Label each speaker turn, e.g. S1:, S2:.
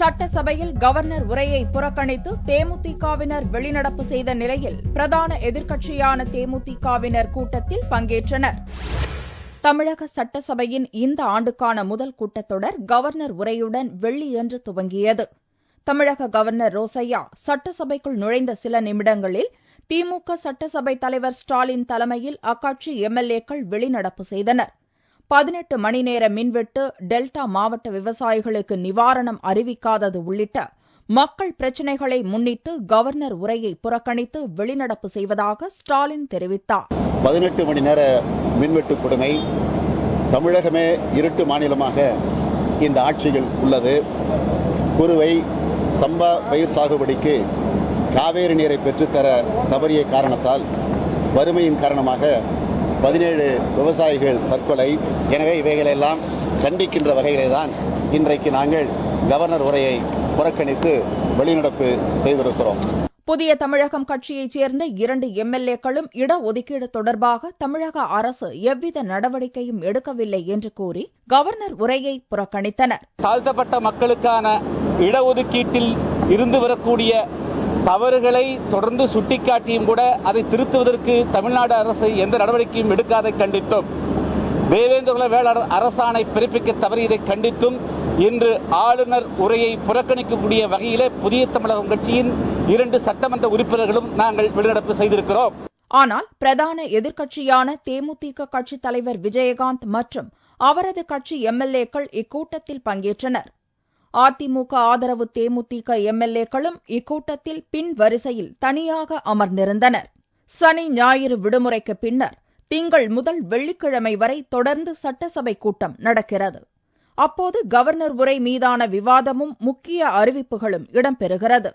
S1: சட்டசபையில் கவர்னர் உரையை புறக்கணித்து தேமுதிகவினர் வெளிநடப்பு செய்த நிலையில் பிரதான எதிர்க்கட்சியான தேமுதிகவினர் கூட்டத்தில் பங்கேற்றனர். தமிழக சட்டசபையின் இந்த ஆண்டுக்கான முதல் கூட்டத்தொடர் கவர்னர் உரையுடன் வெள்ளியன்று துவங்கியது. தமிழக கவர்னர் ரோசையா சட்டசபைக்குள் நுழைந்த சில நிமிடங்களில் திமுக சட்டசபை தலைவர் ஸ்டாலின் தலைமையில் அக்கட்சி எம்எல்ஏக்கள் வெளிநடப்பு செய்தனர். 18 மணி நேர மின்வெட்டு, டெல்டா மாவட்ட விவசாயிகளுக்கு நிவாரணம் அறிவிக்காதது உள்ளிட்ட மக்கள் பிரச்சினைகளை முன்னிட்டு கவர்னர் உரையை புறக்கணித்து வெளிநடப்பு செய்வதாக ஸ்டாலின் தெரிவித்தார்.
S2: 18 மணி நேர மின்வெட்டு கொடுமை, தமிழகமே இருட்டு மாநிலமாக இந்த ஆட்சியில் உள்ளது. குறுவை, சம்பா பயிர் சாகுபடிக்கு காவேரி நீரை பெற்றுத்தர தவறிய காரணத்தால் வறுமையின் காரணமாக 17 விவசாயிகள் தற்கொலை. எனவே இவைகளெல்லாம் கண்டிக்கின்ற வகையிலே தான் இன்றைக்கு நாங்கள் கவர்னர் உரையை புறக்கணித்து வெளிநடப்பு செய்திருக்கிறோம்.
S1: புதிய தமிழகம் கட்சியைச் சேர்ந்த 2 எம்எல்ஏக்களும் இடஒதுக்கீடு தொடர்பாக தமிழக அரசு எவ்வித நடவடிக்கையும் எடுக்கவில்லை என்று கூறி கவர்னர் உரையை புறக்கணித்தனர்.
S3: தாழ்த்தப்பட்ட மக்களுக்கான இடஒதுக்கீட்டில் இருந்து வரக்கூடிய தவறுகளை தொடர்ந்து சுட்டிக்காட்டியும் கூட அதை திருத்துவதற்கு தமிழ்நாடு அரசு எந்த நடவடிக்கையும் எடுக்காதை கண்டித்தும், தேவேந்திர வேளாளர் அரசாணை பிறப்பிக்க தவறியதை கண்டித்தும் இன்று ஆளுநர் உரையை புறக்கணிக்கக்கூடிய வகையிலே புதிய தமிழகம் கட்சியின் 2 சட்டமன்ற உறுப்பினர்களும் நாங்கள் வெளிநடப்பு செய்திருக்கிறோம்.
S1: ஆனால் பிரதான எதிர்க்கட்சியான தேமுதிக கட்சித் தலைவர் விஜயகாந்த் மற்றும் அவரது கட்சி எம்எல்ஏக்கள் இக்கூட்டத்தில் பங்கேற்றனர். அதிமுக ஆதரவு தேமுதிக எம்எல்ஏக்களும் இக்கூட்டத்தில் பின் வரிசையில் தனியாக அமர்ந்திருந்தனர். சனி ஞாயிறு விடுமுறைக்கு பின்னர் திங்கள் முதல் வெள்ளிக்கிழமை வரை தொடர்ந்து சட்டசபை கூட்டம் நடக்கிறது. அப்போது கவர்னர் உரை மீதான விவாதமும் முக்கிய அறிவிப்புகளும் இடம்பெறுகிறது.